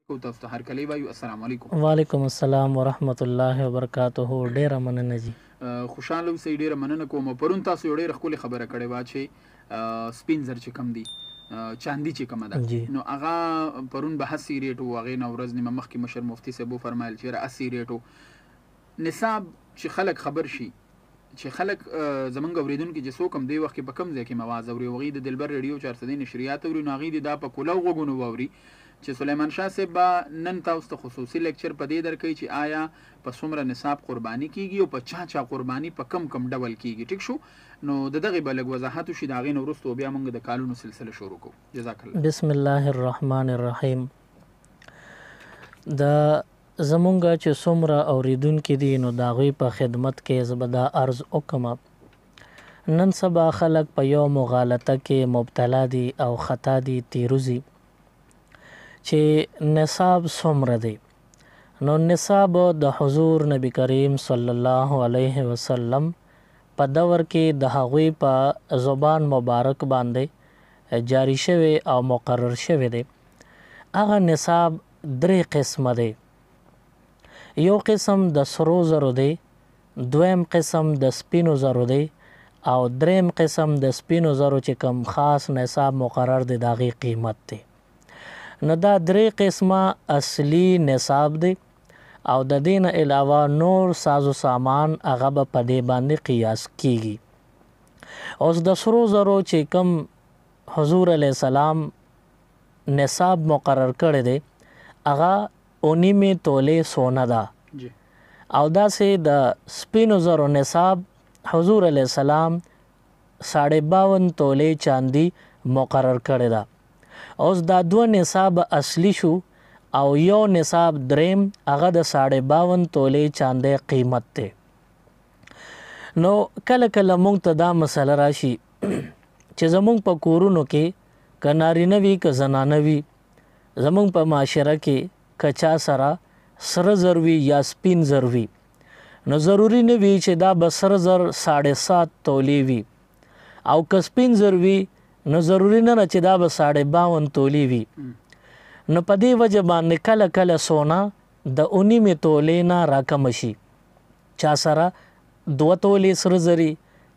تاسو ته هرکلی وایو. السلام علیکم. وعلیکم السلام ورحمت الله وبرکاته. ډیره مننه جی. خوشحاله اوسئ. ډیره مننه کوم. پرون تاسو یو ډیره ښکلې خبره کړې وه چې سپین زر چې کم دي، چاندي چې کومه ده، نو هغه پرون بحث یې ریټ و. هغې نه ورځ نیمه مخکې مشر مفتي صاحب وفرمایل چې یاره 80 ریټ و. نصاب چې خلک خبر شي، چې خلک زمونږ اورېدونکي چې څوک هم دې وخت کې په کوم ځای کې مواد اوري، هغوی د دلبر ریډیو 400 نشریات اوري، نو هغوی دې دا په کولو غوږونو واوري چې سلیمان شاه صاحب به نن تاسو ته خصوصي لیکچر په دې درکوي چې آیا په څومره نصاب قرباني کیږي او په چا قرباني په کم ډول کیږي. ټیک شو، نو د دغې به لږ وضاحت وشي. د هغې نه وروسته بیا موږ د کالونو سلسله شروع کوو. جزاک الله. بسم الله الرحمن الرحیم. د زمونږ چې څومره اوریدونکي دي نو د هغوی په خدمت کې زه به دا عرض وکړم. نن سبا خلک په یو مغالطه کې مبتلا دي او خطا دي تیروزي چې نصاب څومره دی. نو نصاب د حضور نبی کریم صلی الله علیه وسلم په دور کې د هغوی په زبان مبارک باندې جاری شوی او مقرر شوی دی. هغه نصاب 3 قسمه دی. یو قسم د سرو زرو دی، دویم قسم د سپینو زرو دی، او دریم قسم د سپینو زرو چې کوم خاص نصاب مقرر دی د هغې قیمت دی. نو دا 3 قسمه اصلي نصاب دی او د دې نه علاوه نور ساز و سامان هغه به په دې باندې قیاس کیږي. اوس د سرو زرو چې کوم حضور علیه السلام نصاب مقرر کړی دی هغه 19 تولې سونه ده، او داسې د سپینو زرو نصاب حضور علیه السلام 52.5 تولې چاندي مقرر کړی ده. اوس دا 2 نصاب اصلي شو او یو نصاب دریم هغه د 52 تولې چاندي قیمت دی. نو کله کله مونږ ته دا مسله راشي چې زمونږ په کورونو کې که نارینه وي که زنانه وي، زمونږ په معاشره کې که چا سره سره زر وي یا سپین زر وي، نو ضروري نه وي چې دا به سره زر 7.5 تولې وي، او که سپین زر وي نو ضروري نه چې دا به 52 تولې وي. نو په دې وجه باندې کله کله سونا د 19 تولې نه راکم شي. چا سره 2 تولې سره زري،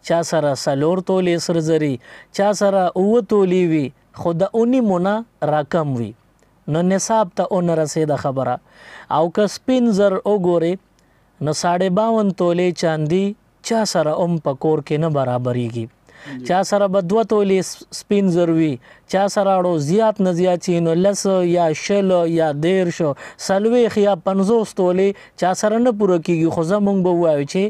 چا سره 4 تولې سره زري، چا سره 9 تولې وي، خو د 19 نه راکم وي، نو نصاب ته اون رسیده خبره. او که سپین زر وګورې نو 52 تولې چاندي چا سره په کور کې نه برابرېږي. چا سره به 2 تولې سپین زر وي، چا سره اړو زیات نه زیات شي نو 10 یا 20 یا 13 40 یا 50 تولې چا سره نه پوره کیږي. خو زمونږ به ووایو چې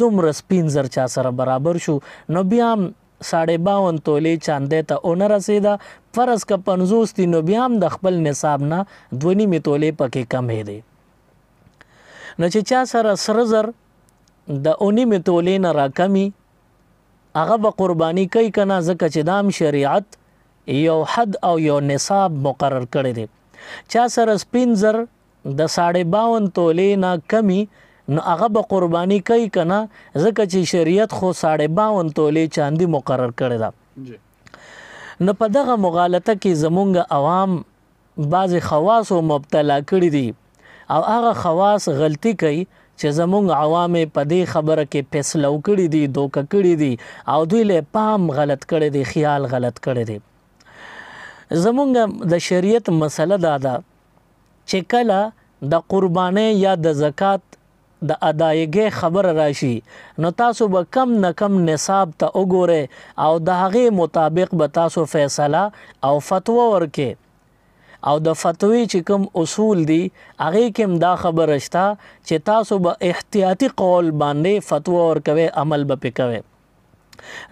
دومره سپین زر چا سره برابر شو، نو بیا هم 52 تولې چاندي ته ونه رسیده. فرض که 50 دي نو بیا هم د خپل نصاب نه 2.5 تولې پکې کمې دی. نو چې چا سره سره زر د 19 تولې نه راکمي هغه به قرباني کوي که نه، ځکه چې دام شریعت یو حد او یو نصاب مقرر کړی دی. چا سره سپین زر د 52 تولې نه کمی نو هغه به قرباني کوي که نه، ځکه چې شریعت خو 52 تولې چاندي مقرر کړی ده. نو په دغه مغالطه کې زمونږ عوام بعضې خواصو مبتلا کړي دي، او هغه خواص غلطي کوي چې زمونږ عوامې په دې خبره کې فیصله کړي دي، دوکه کړي دي، او دوی له پام غلط کړی دی، خیال غلط کړی دی. زمونږ د شریعت مسله دا ده چې کله د قربانۍ یا د زکات د ادایګۍ خبر راشي نو تاسو به کم نه کم نصاب ته وګورئ او د هغې مطابق به تاسو فیصله او فتوا ورکئ. او د فتوی چې کوم اصول دي هغې کې هم دا خبره شته چې تاسو به احتیاطي قول باندې فتوا ورکوئ، عمل به پې کوئ.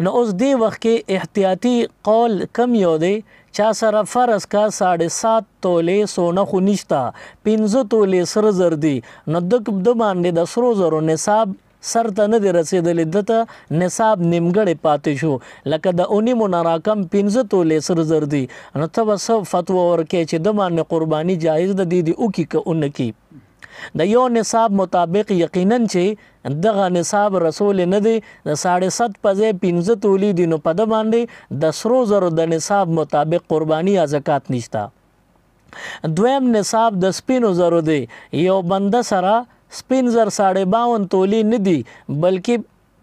نو اوس دې وخت کې احتیاطي قول کم یو دی. چا سره فرض کا 7.5 تولې سونه خو نشته، 15 تولې سره زر دي، نو د باندې د سرو زرو نصاب سر ته نه دی رسېدلی، دته نصاب نیمګړی پاتې شو. لکه د 19 نه راکم 15 تولې سره زر دي، نو ته به څه فتوا ورکې چې د باندې قرباني جایز ده، دې وکړي که ونه کړي. د یو نصاب مطابق یقینا چې دغه نصاب رسول نه دی، د 7.5 په ځای 15 تولې دي، نو په ده باندې د سرو زرو د نصاب مطابق قرباني یا زکات نشته. دویم نصاب د سپینو زرو دی. یو بنده سره سپین زر 52 تولی نه دي بلکې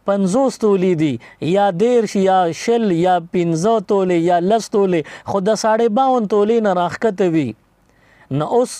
50 تولی دي یا 10 یا 20 یا 15 تولی یا 10 تولی خو د 52 تولی نه راښکته وي. نو اوس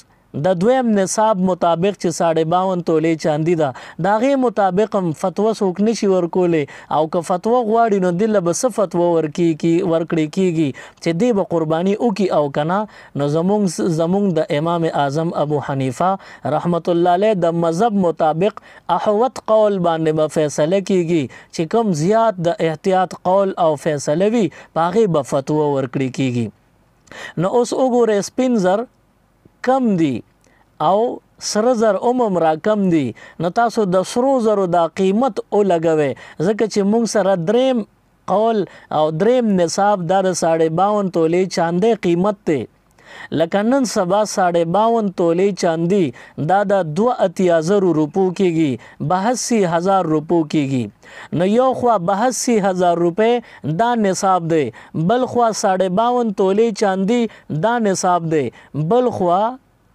د دویم نصاب مطابق چې 52 تولی چاندي ده د هغې مطابق هم فتوه څوک نشي ورکولی او که فتوه غواړي نو دله به څه فتوه ورکړې کېږي چې دی به قرباني وکړي او که نه نو زمونږ د امام اعظم ابو حنیفه رحمت الله علیه د مذهب مطابق احوط قول باندې به فیصله کېږي چې کوم زیات د احتیاط قول او فیصله وي په هغې به فتوه ورکړې کېږي. نو اوس وګورئ سپین زر کم دي او سره زر عموم را کم دي نو تاسو د سرو زرو دا قیمت ولګوئ ځکه چې موږ سره دریم قول او دریم نصاب دا د 52 تولی چاندی قیمت دی. لکه نن سبا 52 تولی چاندی دا د 82,000 روپو کېږي 82,000 روپو کېږي. نو یو خوا 82,000 روپۍ دا نصاب دی بل خوا 52 تولی چاندی دا نصاب دی بل خوا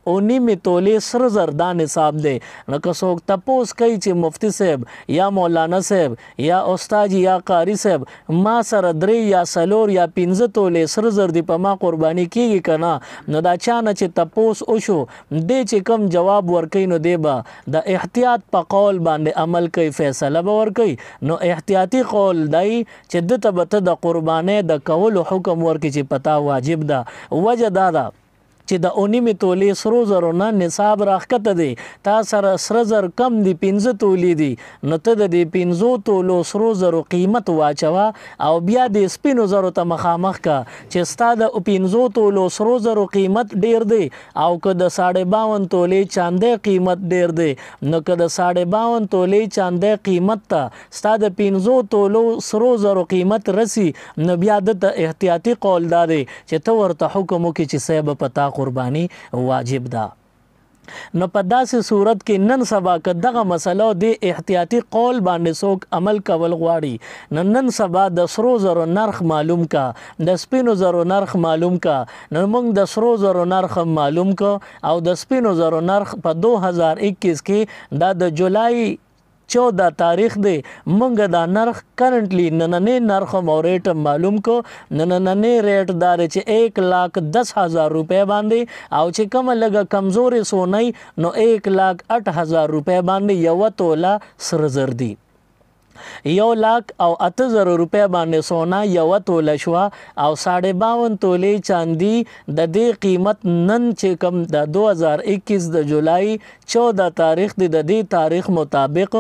19 تولی سره زر دا نصاب دی. نو که څوک تپوس کوي چې مفتی صاحب یا مولانا صاحب یا استاد یا قاری صاحب ما سره 3 یا 4 یا 15 تولی سره زر دی په ما قرباني کېږي که نه نو دا چا نه چې تپوس وشو دی چې کوم جواب ورکوي نو دی به د احتیاط په قول باندې عمل کوي فیصله به ورکوي. نو احتیاطي قول دی چې دته به ته د قربانۍ د کولو حکم ورکړي چې پتا واجب ده. وجه دا ده چې د 19 تولی سرو زرو نه نصاب راښکته دی تا سره سره زر کم دی 15 تولی دی نو ته د دې 15 تولو سرو زرو قیمت واچوه او بیا د سپینو زرو ته مخامخ کا چې ستا د 15 تولو سرو زرو قیمت ډیر دی او که د 52 تولی چاندی قیمت ډیر دی نو که د 52 تولی چاندی قیمت ته ستا د 15 تولو سرو زرو قیمت رسی نو بیا د احتیاطي قول دا دی چې ته ورته حکم وکړي چې صاحب پتا قربانی واجب ده. نو په داسې صورت کې نن سبا که دغه مسله د احتیاطي قول باندې څوک عمل کول غواړي نو نن سبا د سرو زرو نرخ معلوم کا د سپینو زرو نرخ معلوم کا. نو موږ د سرو زرو نرخ معلوم کا او د سپینو زرو نرخ په 2021 کې دا د جولای 14 تاریخ دی منګه دا نرخ کرنټلی نننې نرخ او ریټ معلوم کو. نننې ریټ دار چې 1,10,000 روپے باندې او چې کوم لګه کمزوري سونای نو 1,08,000 روپے باندې یو توله سره زر دی 1,08,000 روپے باندې سونا یو توله شو او 52 تولی چاندی د دې قیمت نن چې کم د 2021 د جولای 14 تاریخ د دې تاریخ مطابق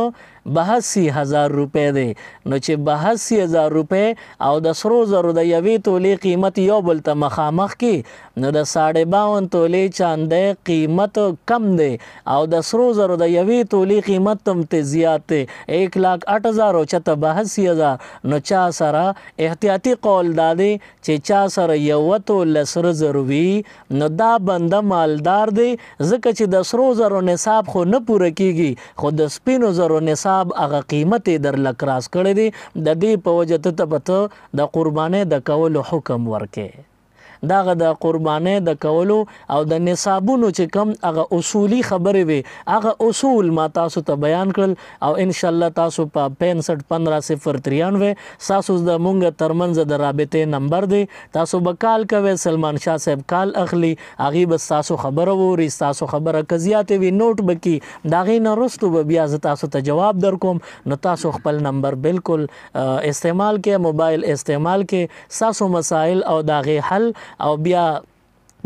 82,000 روپے دی. نو چې 82,000 روپے او د سرو زرو د یوې تولی قیمت یو بل ته مخامخ کی نو د 52 تولی چاندی قیمت کم دی او د سرو زرو د یوې تولی قیمت هم ته زیات دی 1,08,000 او چته 82,000 نو چا سره احتیاطي قول دا دی چې چا سره یو توله سره زر وي نو دا بنده مالدار دی ځکه چې د سرو زرو نصاب خو نه پوره کیږي خو د سپینو زرو نصاب هغه قیمت در لکراس کړی دی د دې په وجه ته پته د قربانۍ د کولو حکم ورکې. داغه د قربانۍ د کولو او د نصابونو چې کم هغه اصولی خبرې وي هغه اصول ما تاسو ته بیان کړل او ان شاء الله تاسو په 6515 تاسو د مونږ ترمنځ د رابطې نمبر دی تاسو به کال کوي سلمان شاه صاحب کال اخلي هغه بس تاسو خبره ووري تاسو خبره کزيات وي نوٹ بکی داغه نه رستو به بیا تاسو ته جواب در کوم نو تاسو خپل نمبر بالکل استعمال کې موبایل استعمال کې تاسو مسائل او داغه حل او بیا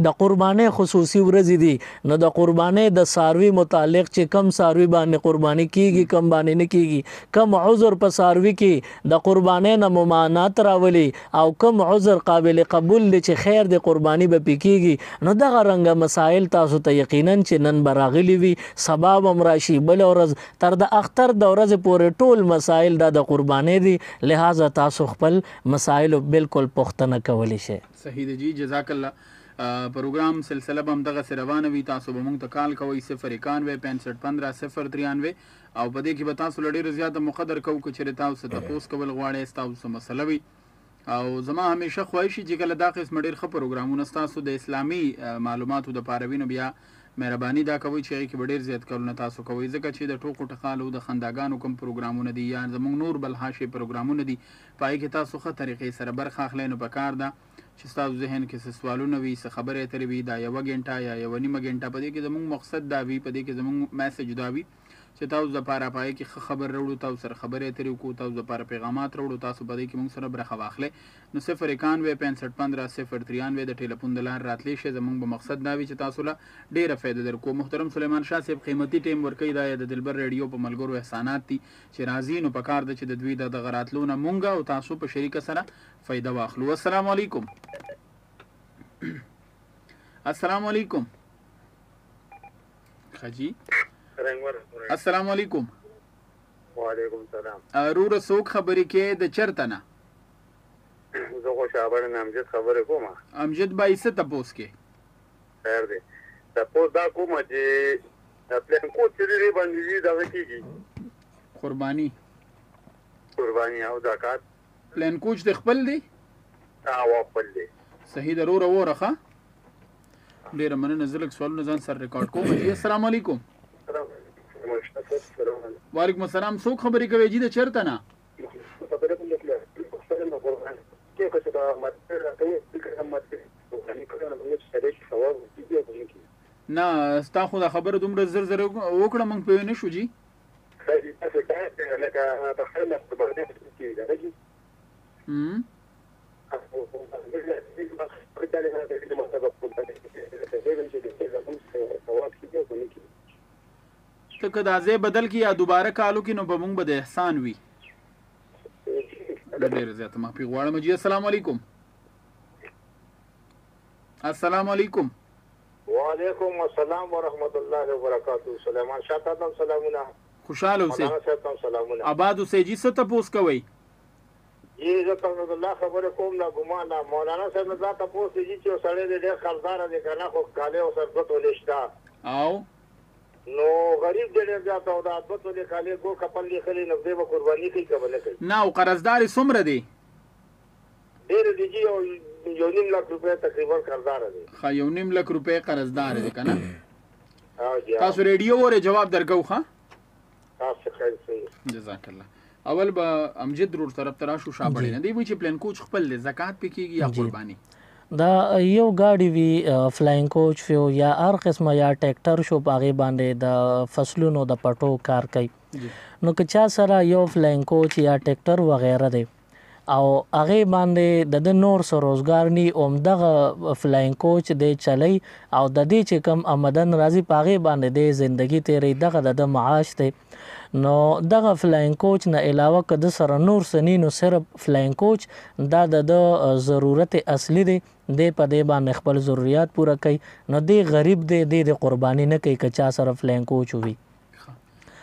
د قربانۍ خصوصي ورځې دي نو د قربانۍ د ساروي متعلق چې کم ساروي باندې قرباني کیږي کم باندې نه کیږي کم عذر په ساروي کې د قربانۍ نه ممانعت راولي او کم عذر قابل قبول دي چې خیر د قرباني به پکېږي نو دغه رنګه مسائل تاسو ته یقینا چې نن براغلي وي سبا هم راشي بل ورځ تر د اختر د ورځې پورې ټول مسائل د قربانۍ دي لہذا تاسو خپل مسائل بالکل پختنه کولی شي. صحیح دی جی جزاک الله. پروګرام سلسله به همدغه سره روانه وي تاسو به موږ ته کال کوئ 091 6515 093 او په دې کې به تاسو له ډېرو زیاته مقدر کوو که چېرې تاسو تپوس کول غواړئ ستاسو مسله وي او زما همیشه خواهش چې کله دا قسم ډېر ښه پروګرامونه ستاسو د اسلامي معلوماتو د پاره وي نو بیا مهرباني دا کوئ چې هغې کې به ډېر زیات کارونه تاسو کوئ ځکه چې د ټوکو ټقالو د خنداګانو کوم پروګرامونه دي یا زموږ نور بل حاشیې پروګرامونه دي په هغې کې تاسو ښه طریقې سره برخه اخلی نو پکار ده چې ستاسو ذهن کې څه سوالونه وي څه خبرې اترې وي دا 1 غنټه یا 1 نیمه غنټه په دې کې زموږ مقصد دا وي په دې کې زموږ میسج دا وي چې تاسو دپاره په هغې کې ښه خبر راوړو تاسو سره خبرې اترې وکړو تاسو دپاره پیغامات راوړو تاسو په دې کې موږ سره برخه واخلئ نو 091 65 15 093 د ټلیفون د لارې راتلی شئ زموږ به مقصد دا وي چې تاسو له ډېره فایده درکو محترم سلیمان شاه صاحب قیمتي ټیم ورکوي دا د دلبر ریډیو په ملګرو احسانات دي چې راځي نو پکار ده چې د دوی د دغه راتلو نه مونږ او تاسو په شریکه سره فایده واخلو السلام علیکم السلام علیکم خجی السلام علیکم وعلیکم السلام روره څوک خبرې کې د چرته نه زه خوشحاله نه امجد خبرې کوم امجد بای څه تپوس کې خیر دی تپوس دا کوم چې پلان کوډ چې لري باندې دغه کېږي قرباني او زکات پلان کوډ د خپل دی او خپل دی صحیح ضروره ورخه ډیره مننه زه لږ سوالونه ځان سره ریکارډ کوم السلام علیکم وعلیکم السلام څوک خبرې کوي جی د چرته نه نه ستا خو دا خبره دومره زر زر وکړه موږ پوه نه شو جی ته که دا ځای بدل کړي یا دوباره کالو کې نو به موږ به د احسان وي ډېره زیاته معافي غواړم جی السلام علیکم السلام علیکم وعلیکم السلام ورحمت الله وبرکاته سلیمان شاه ته هم سلامونه خوشحاله اوسئ آباد اوسئ جی څه تپوس کوئ جی زه الله خبره کوم نه ګمان نه مولانا صاحب دا تپوس دی چې سړی دی ډېر قرضدار دی که نه خو کالې او سر دوه تولې شته او نو غریب ډېر زیات او دا دوه تولې کالې ګو کپل لیکلي نو دی به قرباني کوي که به نه کوي نه او قرضدار یې څومره دی ډېر دی جي او 1.5 لک روپۍ تقریبا قرضدار دی ښه 1.5 لک روپۍ قرضدار دی که نه تاسو ریډیو وره جواب درکو ښه تاسو خیر صحیح جزاک الله اول به امجد رور طرف ته راشو شابړی نه دی وایي چې پلان کوچ خپل دی زکات پې کېږي یا قرباني دا یو گاډي وی فلاینګ کوچ وی یا هر قسمه یا ټریکټر شو په هغې باندې د فصلونو د پټو کار کوي نو که چا سره یو فلاینګ کوچ یا ټریکټر وغیره دی او هغې باندې د نور څه روزګار نی همدغه فلاینګ کوچ دی چلی او د دې چې کوم آمدن راځي په هغې باندې دی زندګي تیری دغه د معاش دی نو دغه فلاینګ کوچ نه علاوه که د سره نور څه نی نو صرف فلاینګ کوچ دا د ضرورت اصلي دی دی په دې باندې خپل ضرورت پوره کوي نو دی غریب دی د قرباني نه کوي که چا سره فلاینګ کوچ وي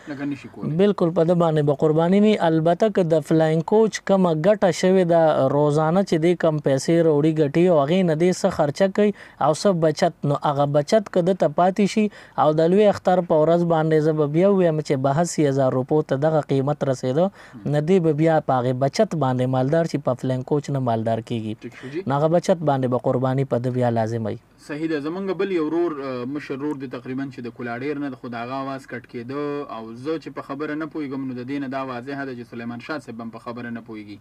بالکل په د باندې به قرباني نه البته که د فلاینګ کوچ کومه ګټه شوې ده روزانه چې دی کم پیسې راوړي ګټي او هغې نه دی څه خرچه کوي او څه بچت نو هغه بچت که دته پاتې شي او د لوی اختر په ورځ باندې زه به بیا ووایم چې 82,000 روپو ته دغه قیمت رسېده نه دی به بیا په هغې بچت باندې مالدار چې په فلاینګ کوچ نه مالدار کېږي نو هغه بچت باندې به قرباني په ده بیا لازم وي صحیح ده زمونږ بل یو ورور مشر ورور دی تقریبا چې د کولاډیر نه د خو د هغه اواز کټ کېده او زه چې په خبره نه پوهېږم نو د دې نه دا واضحه ده چې سلیمان شاه صاحب هم په خبره نه پوهېږي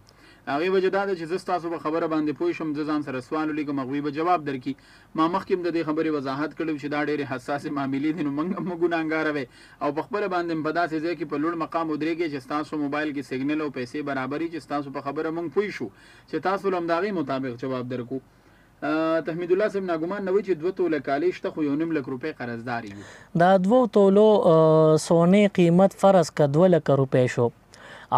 هغې وجه دا ده چې زه ستاسو په خبره باندې پوه شم زه ځان سره سوال ولیکم هغوی به جواب درکړي ما مخکې هم د دې خبرې وضاحت کړی چې دا ډېرې حساسې معاملې دي نو موږ هم ګناهګاره وی او په خپله باندې په داسې ځای کې په لوړ مقام ودرېږئ چې ستاسو موبایل کې سیګنل او پیسې برابري چې ستاسو په خبره موږ پوه شو چې تاسو له هم د هغې مطابق جواب درکو تحمید الله صاحب ناګمان نه وي چې 2 توله کالي شته خو 1.5 لک روپۍ قرضدار یو دا 2 تولو سونې قیمت فرض که 2 لک روپۍ شو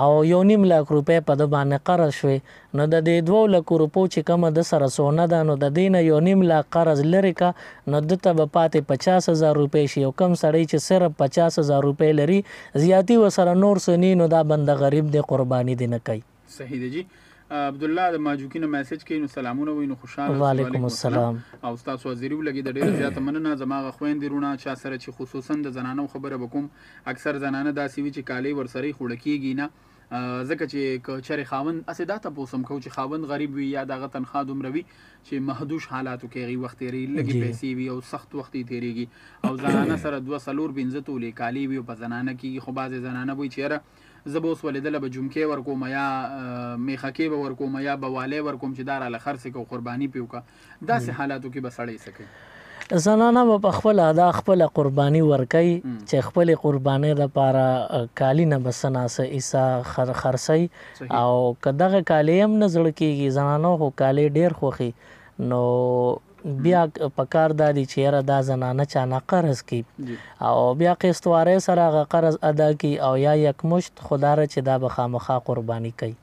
او 1.5 لک روپۍ په د باندې قرض شوې نو د دې 2 لکو روپو چې کومه د سره سونه ده نو د دې نه 1.5 لک قرض لرې که نو دته به پاتې 50,000 روپۍ شي او کم سړی چې صرف 50,000 روپۍ لري زیاتی ورسره نور څه نی نو دا بنده غریب دی قرباني دی نه کوي صحیح دی جی عبدالله د ماجوکي نه میسج کوي نو سلامونه وایي نو خوشحاله وعلیکم السلام او ستاسو حاضري ولګي د ډېره زیاته مننه زما هغه خویندې وروڼه چا سره چې خصوصا د زنانو خبره به کوم اکثر زنانه داسې وي چې کالۍ ورسره یې خوړه کېږي نه ځکه چې که چېرې خاوند هسې دا تپوس هم کوو چې خاوند غریب وي یا دغه تنخوا دومره وي چې محدود حالاتو کې هغې وخت تېرېږي لږې پیسې وي او سخت وخت یې تېرېږي او زنانه سره 2-4-5 تولې کالي وي او په زنانه کېږي خو بعضې زنانه وایي چې یاره زه به اوس ولیدله به جمکې ورکوم یا میخکې به ورکوم یا به والی ورکوم چې دا راله خرڅې کړو قرباني پې وکړه داسې حالاتو کې به سړی څه کوي زنانه به په خپله دا خپله قرباني ورکوي چې خپلې قربانۍ دپاره کالي نه به څه ناڅه ایسه خرڅوي او که دغه کالي هم نه زړه کېږي زنانو خو کالي ډېر خوښي نو بیا په کار دا دی چې یاره دا زنانه چا نه قرض کړي او بیا قسطوارۍ سره هغه قرض ادا کړي او یا یکمشت خو دا چې دا به خامخا قرباني کوي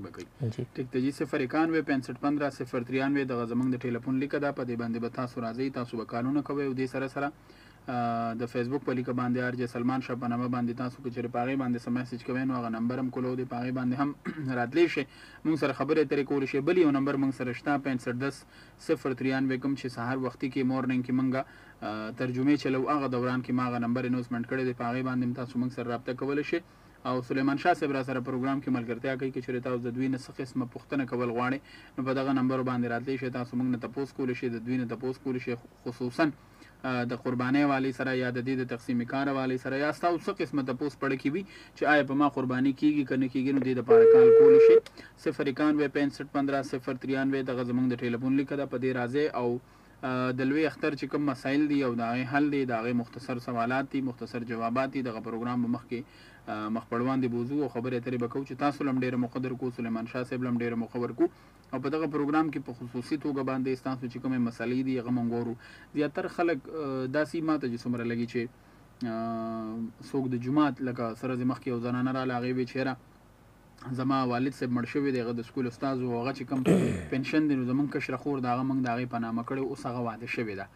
به کوي ټیک ته جي 091-65-093 دغه زموږ د ټلیفون لیکه ده په دې باندې به تاسو راځئ تاسو به کالونه کوئ او دې سره د فیسبوک په لیکه باندې ارجه سلمان شاه په نامه باندې تاسو که چېرې په هغې باندې څه میسج کوئ نو هغه نمبر هم کولو دی په هغې باندې هم راتلی شئ موږ سره خبرې اترې کولی شئ بل یو نمبر موږ سره شته 65-10-093 کوم چې سهار وختي کې مورننګ کې موږ ترجمې چلو هغه دوران کې ما هغه نمبر اناونسمنټ کړی دی په هغې باندې هم تاسو موږ سره رابطه کولی شئ او سلیمان شاه صاحب را سره پروګرام کې ملګرتیا کوي که چېرې تاسو د دوی نه څه قسمه پوښتنه کول غواړئ نو په دغه نمبرو باندې راتلی شئ تاسو موږ نه تپوس کولی شئ د دوی نه تپوس کولی شئ خصوصا د قربانۍ والی سره یا د دې د تقسیم کار والی سره یا ستاسو څه قسمه تپوس پړه کې وي چې آیا په ما قرباني کیږي که نه کیږي نو دې دپاره کال کولی شئ 091-65-15-093 دغه زموږ د ټلیفون لیکه ده په دې راځئ او د لوی اختر چې کوم مسایل دي او د هغې حل دی د هغې مختصر سوالات دي مختصر جوابات دي دغه پروګرام به مخکې مخپړوان دی بوزو او خبرې اترې به کوو چې تاسو له هم ډېره موقع درکو سلیمان شاه صاحب له هم ډېره موقع ورکو او په دغه پروګرام کې په خصوصي توګه باندې ستاسو چې کومې مسلې دي هغه موږ ګورو زیاتر خلک داسې ماته چې څومره لګي چې څوک د جومات لکه سره زې مخکې یو زنانه راله هغې ویې چې یاره زما والد صاحب مړ شوی دی هغه د سکول استاد و هغه چې کوم پنشن دی نو زموږ کشره خور د هغه موږ د هغې په نامه کړی اوس هغه واده شوې ده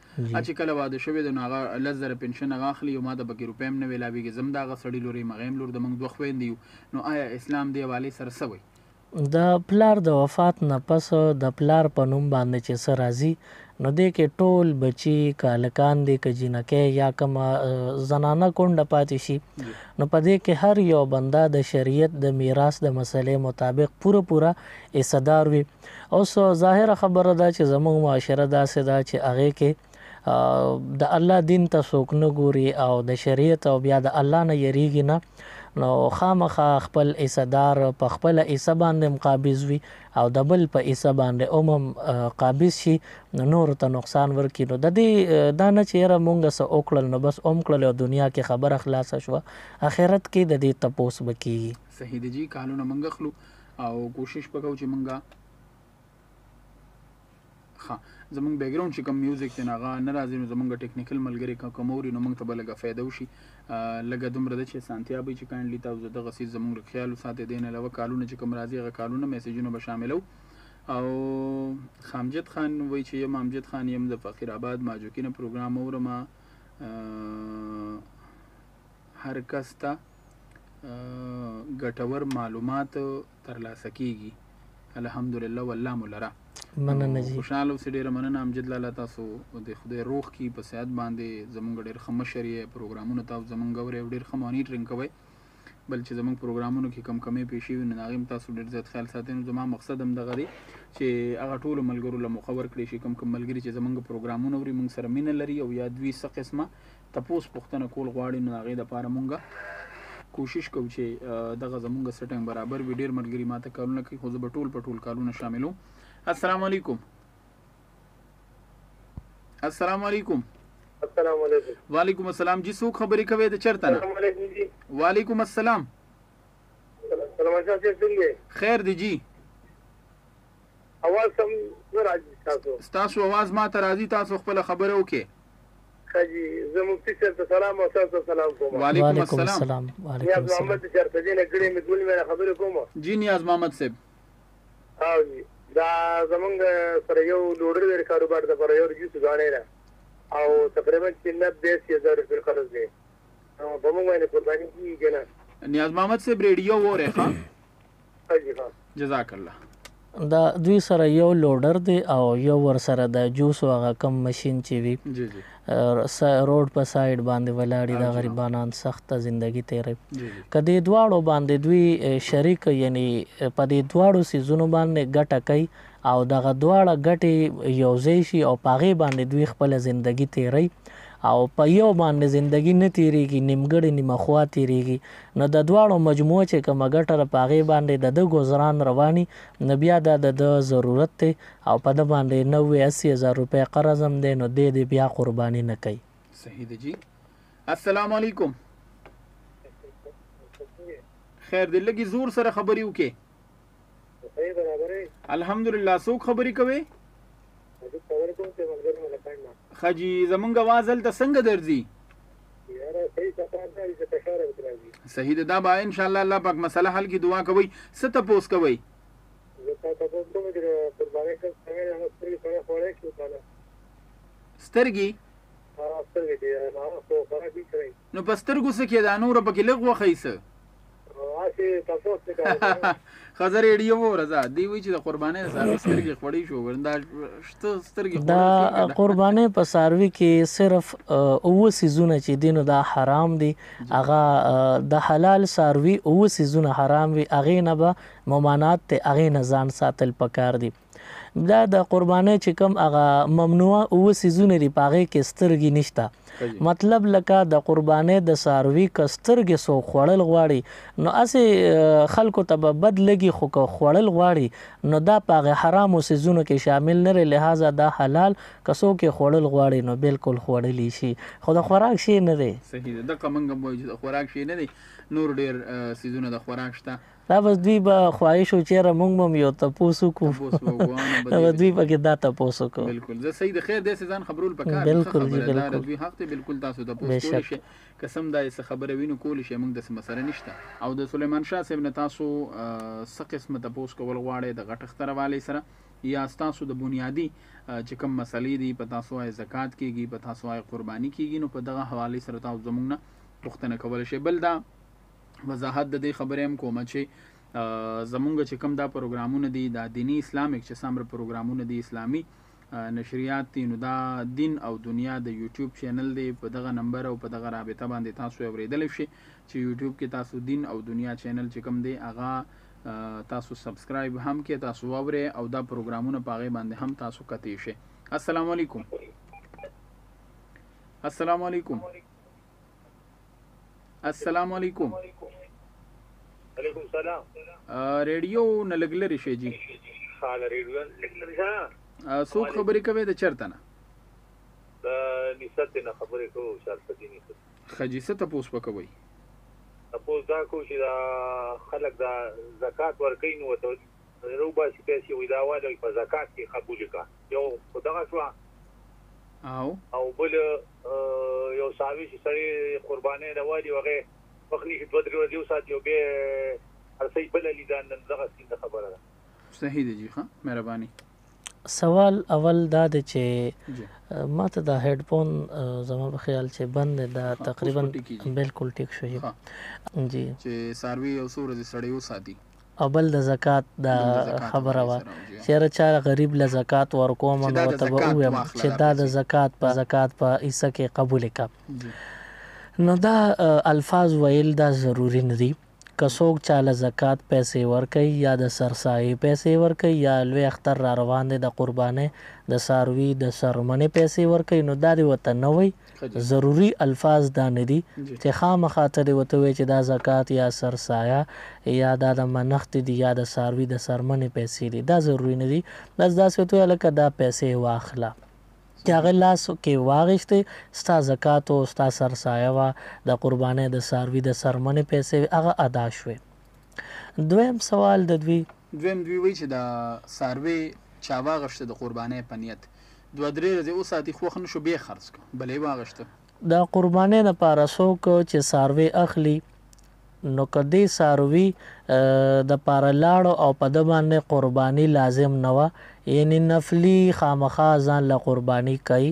چې کله واده شوې ده نو هغه 10,000 پنشن هغه اخلي او ما د پکې روپۍ هم نه ویلابېږي زه هم د هغه سړي لور یم هغه هم لور د موږ 2 خویندې یو نو آیا اسلام دې حوالې سره څه وایي د پلار د وفات نه پس د پلار په نوم باندې چې څه راځي نو دې کې ټول بچي که هلکان دي که جینکۍ یا کومه زنانه کونډه پاتې شي نو په دې کې هر یو بنده د شریعت د میراث د مسلې مطابق پوره حصه‌دار وي اوس ظاهره خبره ده چې زموږ معاشره داسې ده چې هغې کې د الله دین ته څوک نه ګوري او د شریعت او بیا د الله نه یریږي نه نو خامخا خپل حصه‌دار په خپله حصه باندې مقابض وي او د بل په حصه باندې هم قابض شي نو نورو ته نقصان ورکړي نو د دې دا نه چې یاره مونږ څه وکړل نو بس ومکړل او دنیا کې خبره خلاصه شوه آخرت کې د دې تپوس به کېږي صحیح دی جي کالونه موږ اخلو او کوشش به کوو چې موږ زمونږ بیکګراوند چې کوم میوزیک دی نو هغه نه راځي نو زمونږ ټیکنیکل ملګري که کوم اوري نو موږ ته به لږه فایده وشي لږه دومره ده چې اسانتیا به وي چې کاینډلي تاسو دغه څیز زمونږ خیال وساتئ دې نه علاوه کالونه چې کوم راځي هغه کالونه میسیجونه به شاملو او خامجد خان وایي چې یم امجد خان یم د فقیر آباد ماجوکي نه پروګرام اورم هر کس ته ګټور معلومات ترلاسه کیږي الحمدلله والله مولره مننه جی خوشحاله اوسئ ډېره مننه امجد لاله تاسو د خدای روغ کړي په صحت باندې زموږ ډېر ښه مشر یې پروګرامونو تاسو زموږ اورئ او ډېر ښه مانیټرنګ کوئ بل چې زموږ پروګرامونو کې کم کمې پیښې وي نو د هغې هم تاسو ډېر زیات خیال ساتئ نو زما مقصد هم دغه دی چې هغه ټولو ملګرو له موقع ورکړی شي کوم ملګري چې زموږ پروګرامونه اوري موږ سره مینه لري او یا دوی څه قسمه تپوس پوښتنه کول غواړي نو د هغې دپاره موږ کوشش کوو چې دغه زموږ څه ټایم برابر وي ډېر ملګري ماته کالونه کوي خو زه به ټول په ټول کالونه شاملوم السلام علیکم السلام علیکم السلام علیکم وعلیکم السلام جی څوک خبرې کوئ د چېرته نه السلام علیکم جی وعلیکم السلام سلام صاحب څنګه خیر دی جی اواز سم نه راځي ستاسو اواز ما ته راځي تاسو خپله خبره وکړئ خاجي زه مفتي صاحب ته سلام او تاسو سلام کوم وعلیکم السلام نیاز محمد چرته دې نه کړې مې ټول مې خبرې کوم جی نیاز محمد صاحب او جی دا زمونږ سره یو لوډر د کاروبار د پر یو رجیس غاڼې را او تقریبا 90,000 روپے قرض دی نو په موږ باندې قرباني کیږي نه نیاز محمد صاحب ریډیو وره ها حاجی ها جزاک الله دا دوی سره یو لوډر دی او یو ور سره د جوس هغه کم ماشین چې وي جی جی روډ په سایډ باندې ولاړی دا غریبانان سخته زندگی تیري جی جی کدی دواړو باندې دوی شریک یعنی په دې دواړو سيزونو باندې ګټه کوي او دغه دواړه ګټې یوځای شي او پاغي باندې دوی خپل زندگی تیري او په یو باندې زندگی نه تیریږي نیمګړی نیمه خوا تیریږي نو د دواړو مجموعه چې کومه ګټه را پاغي باندې د گزاران رواني نو بیا د ضرورت ته او په د باندې 90-80 هزار روپے قرض هم دی نو د بیا قرباني نه کوي. صحیح دی جی. السلام علیکم. خیر دی لګي زور سره خبري وکي. صحیح برابر الحمدلله څوک خبري کوي؟ خجی زمونږ आवाज هلته څنګه درځي؟ صحیح ده دا به ان شاء الله الله پاک مسله حل کی دعا کوي. څه تپوس کوي؟ سترګې نو په سترګو څه کې دا نور پکې لږ وخی څه خزر ایډیو ورزا دی وی چې د قربانۍ سره سترګې خړې شو ورندا سترګې دا قربانۍ په ساروي کې صرف او سيزونه چې دینو دا حرام دي اغه د حلال ساروي او سيزونه حرام وي اغه نه به ممانعت ته اغه نه ځان ساتل پکار دي. دا د قربانۍ چې کوم اغه ممنوع او سيزونه لري پاغه کې سترګې نشته مطلب لکه د قربانۍ د ساروي کسترګې سو خوړل غواړي نو اسه خلکو ته بد لګي خو خوړل غواړي نو دا پاغه حرام او سيزونه کې شامل نه لري لہذا دا حلال کسو کې خوړل غواړي نو بالکل خوړلی شي خو د خوراک شي نه دی. صحیح ده د کومنګ مو د خوراک شي نه دی نور ډیر سيزونه د خوراک شته دا بس دوی به خواهش او چیرې مونږ هم یو تاسو کو دا دوی پکې دا تاسو کو بالکل زه صحیح د خیر د ځان خبرول پکار بالکل دوی حق ته بالکل تاسو د پوسټ کول شي قسم دا څه خبره وینو کول شي موږ د مسله نشته او د سليمان شاه صاحب نه تاسو څه قسمه تاسو کول غواړي د غټ اختروالی سره یا تاسو د بنیادی چې کوم مسلې دي په تاسو یې زکات کیږي په تاسو یې قرباني کیږي نو په دغه حواله سره تاسو زموږ نه پوښتنه کول شي. بل دا وضاحت د دې خبرې هم کوم چې زمونږ چې کوم دا پروګرامونه دي دا دینی اسلامیک چې سمره پروګرامونه دي اسلامی نشریات دي نو دا دین او دنیا د یوټیوب چینل دی په دغه نمبر او په دغه رابطه باندې تاسو اوریدل شي چې یوټیوب کې تاسو دین او دنیا چینل چې کوم دی هغه تاسو سبسکرایب هم کې تاسو ووره او دا پروګرامونه پاغه باندې هم تاسو کتی شي. السلام علیکم. السلام علیکم. السلام علیکم. علیکم السلام. ریډیو نه لګلری شي جی. خاله ریډیو لګلری شه. څوک خبرې کوي د چرته نه؟ د نسات نه خبرې کوو شرط دي نه. خجیسه تاسو پکوي. تاسو دا کو چې دا خلک دا زکات ورکوي نو ته روبا چې پیسې وي دا وایي په زکات کې قبول کا یو خدغه شو او بل یو ساوي چې سړی قرباني راوړي وغه وخت کې 2-3 ورځې ساتي او به هرڅه بل لیدان دغه څنګه خبره ده. صحیح دی جی ها مهرباني. سوال اول دا دی چې ماته دا هډفون زما په خیال چې بند دا تقریبا بالکل ټیک شوی جی چې ساروي او سورې سړیو ساتي اول د زکات دا خبره وا چیرې چا غریب له زکات ورکوم نو ته ووایم چې دا د زکات په ایسه کې قبول کا نو دا الفاظ ویل دا ضروری نه دي کڅوک چاله زکات پیسې ورکي یا د سرسایي پیسې ورکي یا لوی اختر را روان دي د قربانه د ساروي د سرمنه پیسې ورکي نو دا دی وته نه وي ضروری الفاظ دا نه دي چې خامخاطر وته وي چې دا زکات یا سرسایه یا د منخت دي یا د ساروي د سرمنه پیسې دي دا ضروری نه دي بس دا څه ته لکه دا پیسې واخلا چې هغه لاس کې واغشته ستا زکات او ستا سرسایه وا د قربانې د ساروي د سرمنې پیسې هغه ادا شوه. دویم سوال د دوی وی چې دا ساروي چا واغشته د قربانې پنیت 2-3 ورځې او ساتي خو خنه شو به خرڅ کو بلې واغشته د قربانې لپاره څوک چې ساروي اخلي نو کدی ساروي د پاره لاړو او په د باندې قرباني لازم نه و یعنی نفلی خامخا ځان له قرباني کوي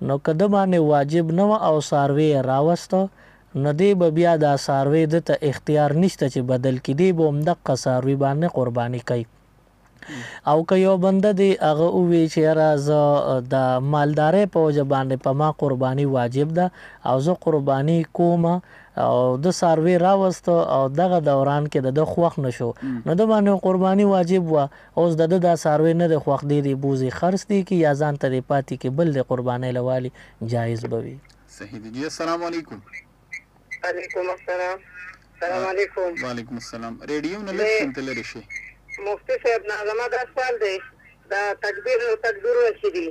نو کده باندې واجب نه او ساروي راوستو نو دی بیا دا ساروي د ته اختیار نشته چې بدل کړي به همدغه ساروي باندې قرباني کوي او که یو بنده دی هغه ووی چې یاره زه د مالدارۍ په وجه باندې په ما قرباني واجب ده او زه قرباني کوم او د څاروي راوسته او دغه دوران کې د ده خوښ نه شو نو د باندې قرباني واجب وه اوس د ده دا څاروي نه دی خوښ دی د بوزي خرڅ دی کې یا ځان ته دی پاتې کې بل د قربانۍ له والي جایز به وي. صحیح دی جی. السلام علیکم. وعلیکم السلام. السلام علیکم. وعلیکم السلام. ریډیو نه لږ شنته لرې شي. مفتی صاحب زما دا سوال دی دا تکبیر چې دي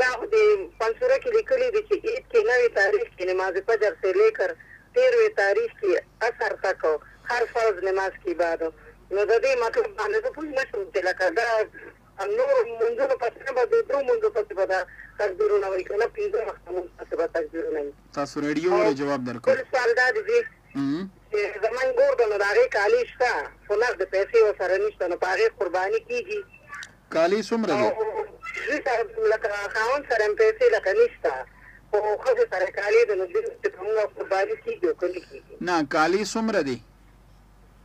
دا خو د پنځوره کې لیکلي دي چې عید کې نوې تاریخ کې نماز فجر سے لے کر 13ویں تاریخ کی اثر تک ہر فرض نماز کی بعد نو د دې مطلب باندې څه پوښتنه نشم چې لکه دا نور منځونو پسې نه به درو منځو پسې به دا تکبیرونه وایي که نه پنځه وخته مونځ پسې به تکبیرونه وي. تاسو ریډیو ولې جواب درکړو؟ بل سوال دا دی چې زمونږ ګور ده نو د هغې کالي شته خو نغد پیسې ورسره نشته نو په هغې قرباني کېږي. کالي څومره دی؟ لکه خاوند سره هم پیسې لکه نشته خو ښځې سره کالي ده نو دوی چې کومه قرباني کېږي او که نه کېږي؟ نه کالي څومره دی؟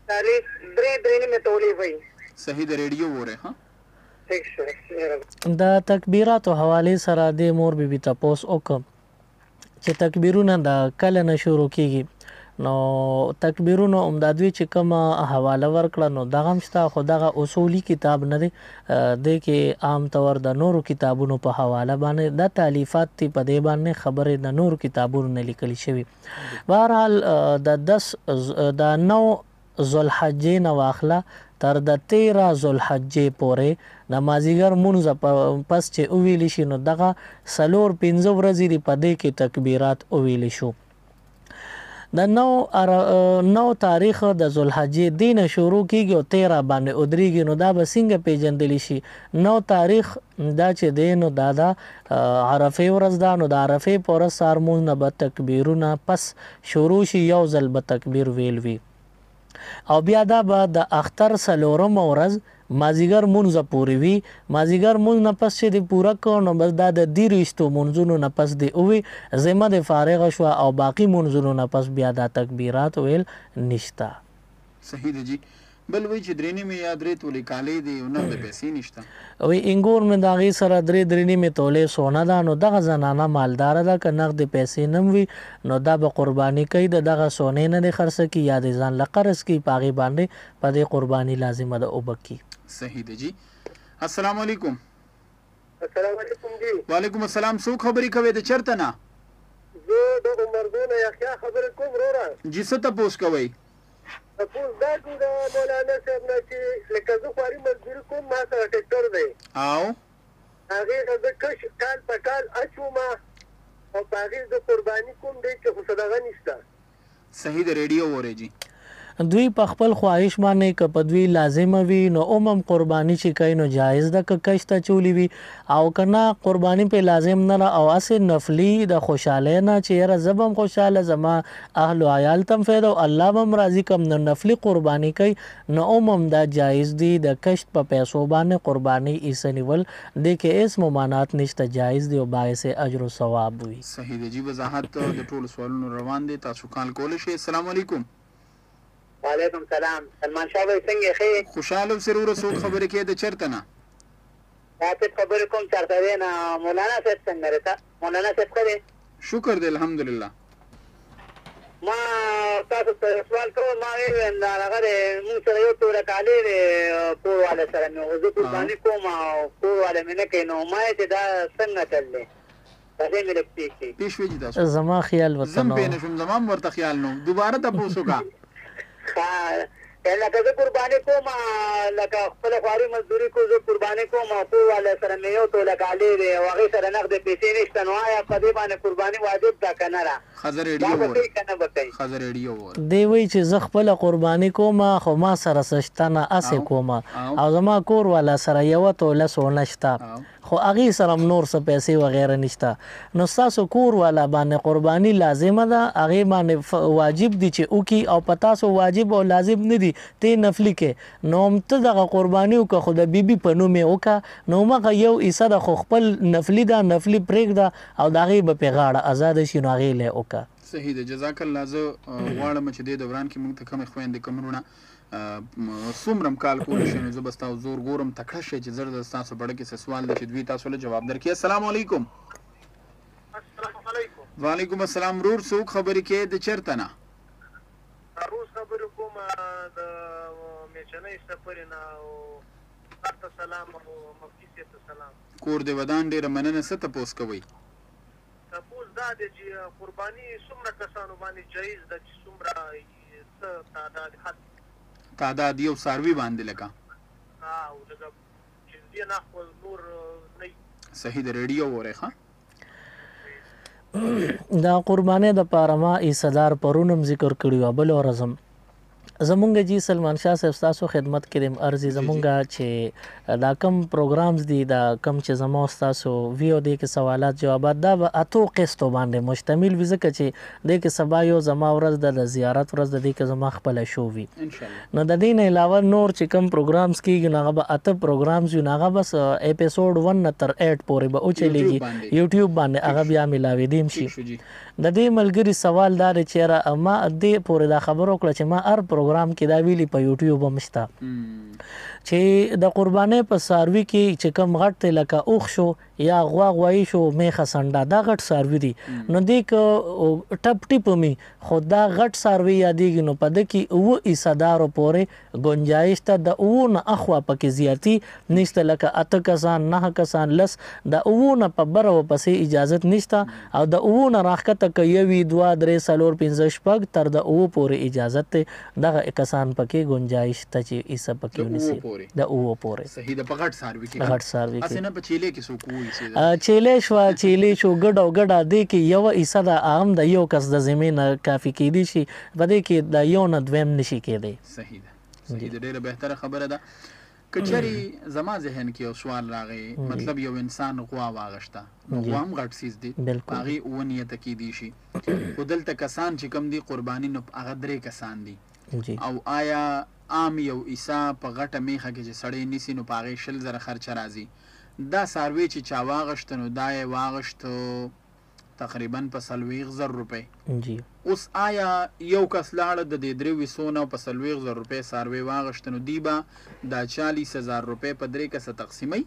کالي 3 نیمې تولې وایي. صحیح د ریډیو وره ها. د تکبیراتو حوالې سره د مور بیبي تپوس وکړه چې تکبیرونه د کله نه شروع کېږي نو تکبیرونو دوی چې کومه حواله ورکړه نو دغه هم شته خو دغه اصولي کتاب نه دی دی کې عام طور د نورو کتابونو په حواله باندې د تالیفات تی په دې باندې خبرې د نورو کتابونو نه لیکلي شوي. بهرحال د 9 ذوالحجې نه واخله تر د 13 ذوالحجې پورې د مازدیګر مونځ پس چې وویلی شي نو دغه 4-5 ورځې دي په دې کې تکبیرات وویلی شو. د 9 تاریخ د ذوالحجې دینه شروع کیږي او 13 باندې ودرېږي نو دا به څنګه پیژندلی شي؟ 9 تاریخ دا چې دی نو دا د عرفې ورځ ده نو د عرفې په ورځ سهار مونځ نه به تکبیرونه پس شروع شي یو ځل به تکبیر ویل وي او بیا دا به د اختر 4مه ورځ مازدیګر مونځ پورې وي. مازدیګر مونځ نه پس چې د پوره کړو نو بس دا د 30 مونځونو نه پس دی اوي ذمه د فارغه شوه او باقي مونځونو نه پس بیا دا تکبیرات ویل نشته. صحیح دی جی. بل وی چې 3 نیمې یا 3 تولې کالي دی او نه د پیسې نشته وی انګور مې د هغې سره 3 نیمې تولې سونه ده نو دغه زنانه مالداره ده که نغد پیسې نه وي نو دا به قرباني کوي د دغه سونې نه دی خرڅه کړي یا د ځان له قرض کړي په هغې باندې په دې قرباني لازمه ده اوبه کړي. صحیح دی جی. السلام علیکم. السلام علیکم جی. وعلیکم السلام. څوک خبرې کوي د چېرته نه؟ زه د عمرګونه یحیی خبرې کوم وروره. جی څه تپوس کوئ؟ تپوس دا کوم د مولانا صاحب نه چې لکه زه خواري مزدوري کوم ما سره ټکټر دی او هغې نه زه کش کال په کال اچوم او په هغې زه قرباني کوم دی چې خو صدقه نشته. صحیح د ریډیو وره جی. دوی په خپل خواهش باندې که په دوی لازمه وي نو قرباني چې کوي نو جایز ده که کش ته چولی وي او که نه قرباني په لازم نه او هسې نفلي د خوشحالۍ نه چې یاره زه به هم خوشحاله زما اهل و عیال ته هم فایده او الله به هم راضي کړم نو نفلي قرباني کوي نو دا جایز دي د کشت په پیسو باندې قرباني ایسه نیول دې کې هېڅ ممانعت نشته جایز دي او باعث اجر و ثواب وي. صحیح دی جی. وضاحت د ټولو سوالونو روان دي تاسو کال کولی شئ. السلام علیکم. وعلیکم سلام. سلمان شاه بھائی څنګه ښه یې؟ خوشحاله سرور څوک خبرې کوي د چېرته نه؟ صاحب خبرې کوم چېرته دی نه مولانا صاحب څنګه دی؟ مولانا صاحب ښه دی؟ شکر دی الحمدلله. ما تاسو ته سوال کوم ما ویل هغه دی مونږ سره یو توره کالي دی کور والا سره مې زه قرباني کوم او کور والا مې نه کوي نو ما چې دا څنګه چل دی داسې مې لږ پېښې پیښ زما خیال ورته زم پې نه شوم زما هم ورته خیال نه دوباره تپوس وکړه لکه زه قرباني کوم لکه خپله خواري مزدوري کو زه قرباني کوم او کور والا سره مې یو توله کالي دی او هغې سره نغدې پیسې نشته نو آیا په دې باندې قرباني واجب ده که نه ده؟ ښځه ریډیو دی وایي چې زه خپله قرباني کوم خو ما سره څه شته نه هسې کوم او زما کور والا سره یوه توله سونه شته خو هغې سره هم نور څه پیسې وغیره نشته نو ستاسو کور والا باندې قرباني لازمه ده هغې باندې واجب دي چې وکړي او په تاسو واجب او لازم نه دي ته نفلي کې نو هم ته دغه قرباني وکړه خو د بیبي په نوم یې وکړه نو همغه یو حصه ده خو خپل نفلي ده نفلي پرېږده او د هغې به پرې غاړه ازاده شي نو هغې له یې وکړه. صحیح ده. جزاک الله. زه غواړم چې دې دوران کې موږ ته کمې خویندې کم وروڼه څومره کال کولی شي نو زه به ستاسو زور ګورم تکړه شئ چې زر د ستاسو بړه کې څه سوال دی چې دوی تاسو له جواب درکړي. السلام علیکم. السلام علیکم. وعلیکم السلام. ورور څوک خبرې کوي د چېرته نه؟ روز خبرې کوم د میچنۍ سفرې نه او تاسو سلام او مفتي صاحب ته سلام. کور دې ودان. ډېره مننه. څه تپوس کوئ؟ تپوس دا دی چې قرباني څومره کسانو باندې جایز ده چې څومره څه تعداد حد تعداد یو څاروي باندې لکه او لکه چې دې نه خو نور نه صحیح د ریډیو وورئ ښه. دا قربانۍ دپاره ما عیسدار پرونم ذکر کړي وه. بل ورځ هم زمونږ جی سلمان شاه صاحب ستاسو خدمت کې دیم ارزي زمونږ چې دا کم پروګرامز دي دا کم چې زما ستاسو ویو دی کې سوالات جوابات دا به اتو قسطو باندې مشتمل وي ځکه چې دې کې سبا یو زما ورځ د زیارت ورځ د دې کې زما خپله شو وي نو د دې نه علاوه نور چې کم پروګرامز کېږي نو هغه به اته پروګرامز وي نو هغه بس اپیسوډ 1 نه تر 8 پورې به وچلیږي یوټیوب باندې هغه بیا ملاوېدیم شي. د دې ملګري سوال دا دی چې ما دې پورې دا خبر وکړه چې ما هر پروګرام کې دا ویلي په یوټیوب هم شته چې د قربانۍ په څاروي کې چې کوم غټ دی لکه اوښ شو یا غوا غوایي شو میخه سنډه دا غټ څاروي دي نو دې که ټپ ټیپ مي خو دا غټ څاروي یادېږي نو په ده کې 7 حصهدارو پورې ګنجایش ته د 7 نه اخوا پکې زیاتي نشته لکه 8 کسان 9 کسان لس د 7 نه په بره ورپسې اجازت نشته او د 7 نه راښکته که 1 2 3 4 5 شپږ تر د 7 پورې اجازت دی دغه کسان پکې ګنجایش ته چې حصه پکې ونیسي د 7 پورې. صحیح د په غټ څاروي کې غټ څاروي کې اسنه په چیلې کې څوک وایي چیلې شو ګډ او ګډه دې کې یو حصه د عام د یو کس د زمینه کافي کېدی شي په دې کې د یو نه دویم نشي کېدی. صحیح ده صحیح ده ډېره بهتره خبره ده. کچري زما ذهن کې یو سوال راغی مطلب یو انسان غوا واغشته نو غوا هم غټ سیز دی هغې اوه نیته کېدی شي خو دلته کسان چې کوم دي قرباني نو هغه 3 کسان دي او آیا عام یو عیسا په غټه میخه کې چې سړی نیسي نو په هغې 100,000 خرچه راځي دا څاروی چې چا واغشته نو دا یې واغشته تقریبا په 40,000 روپۍ اوس آیا یو کس لاړه د دې 3 ویسونه په 40,000 روپۍ څاروی واغشته نو دی به دا 40,000 روپۍ په 3 کسه تقسیموي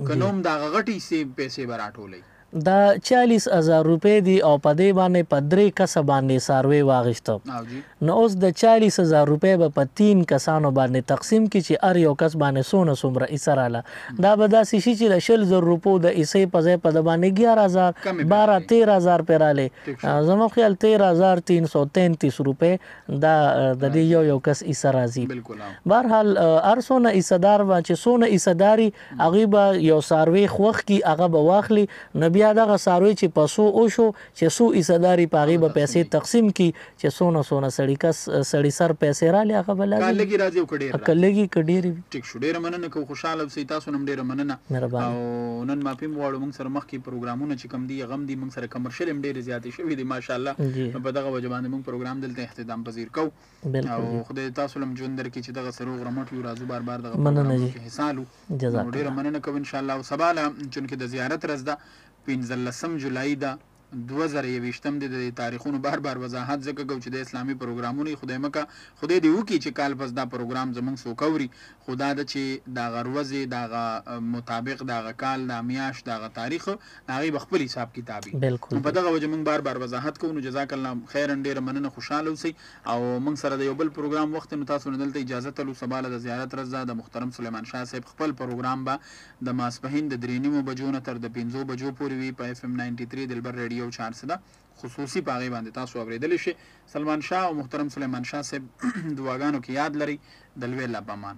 که نوم د هغه غټې حصې پیسې به راټولوي دا 40,000 روپۍ دي او په دې باندې په 3 کسه باندې څاروی واغشته نو اوس د 40,000 روپۍ به په 3 کسانو باندې تقسیم کړي چې هر یو کس باندې څومره حصه راله دا به داسې شي چې د 100,000 روپو د حصې په ځای په د باندې 11,000 12-13,000 پرې رالی زما خیال 13,333 روپۍ دا د دې یو کس حصه راځي. بهرحال هر څونه حصهدار به چې څونه حصهداري هغوی به یو څاروی خوښ کړي هغه به واخلي نو بیا دغه څاروی چې په څو وشو چې څو حصهداري په هغې به پیسې تقسیم کړي چې څونه سړي سر پیسې رالي هغه به لږې راځي او که لږې که ډېرې وي. ټیک شو ډېره مننه که خوشحاله اوسئ تاسو نه هم ډېره مننه او نن ماپی هم غواړو موږ سره مخکې پروګرامونه چې کوم دي هغه هم دي موږ سره کمرشل هم ډېرې زیاتې شوي دي ماشاءالله نو په دغه وجه باندې موږ پروګرام دلته اختتام پذیر کوو او خدای تاسو له هم ژوند درکړي چې دغه سره روغ رمټ وي راځو بار بار دغه پروګرامونو کې حصه اخلو ډېره مننه کوو انشاءالله او سبا له چونکې د زیارت ورځ ده 15 جولای ده 2021 د تاریخونو بار بار وضاحت ځکه کوو چې د اسلامي پروګرامونه خدای مکه خدای دې وکړي چې کال پس دا پروګرام زموږ څوک اوري خو دا ده چې د هغه ورځې د هغه مطابق د هغه کال د میاشت د هغه تاریخ د هغې به خپل حساب کتاب وي نو په دغه وجه موږ بار بار وضاحت کوو نو جزاک الله خیرا ډېره مننه خوشحاله اوسئ او موږ سره د یو بل پروګرام وخت نو تاسو نه دلته اجازه تلو سبا له د زیارت ورځ ده د محترم سلیمان شاه صاحب خپل پروګرام به د ماسپښین د 3:30 بجو نه تر د 5 بجو پورې وي په FM 93 دلبر ریډیو 4 خصوصي په هغې باندې تاسو اورېدلی شئ. سلمان شاه او محترم سلیمان شاه صاحب دعاګانو کې یاد لرئ د لوی الله په امان.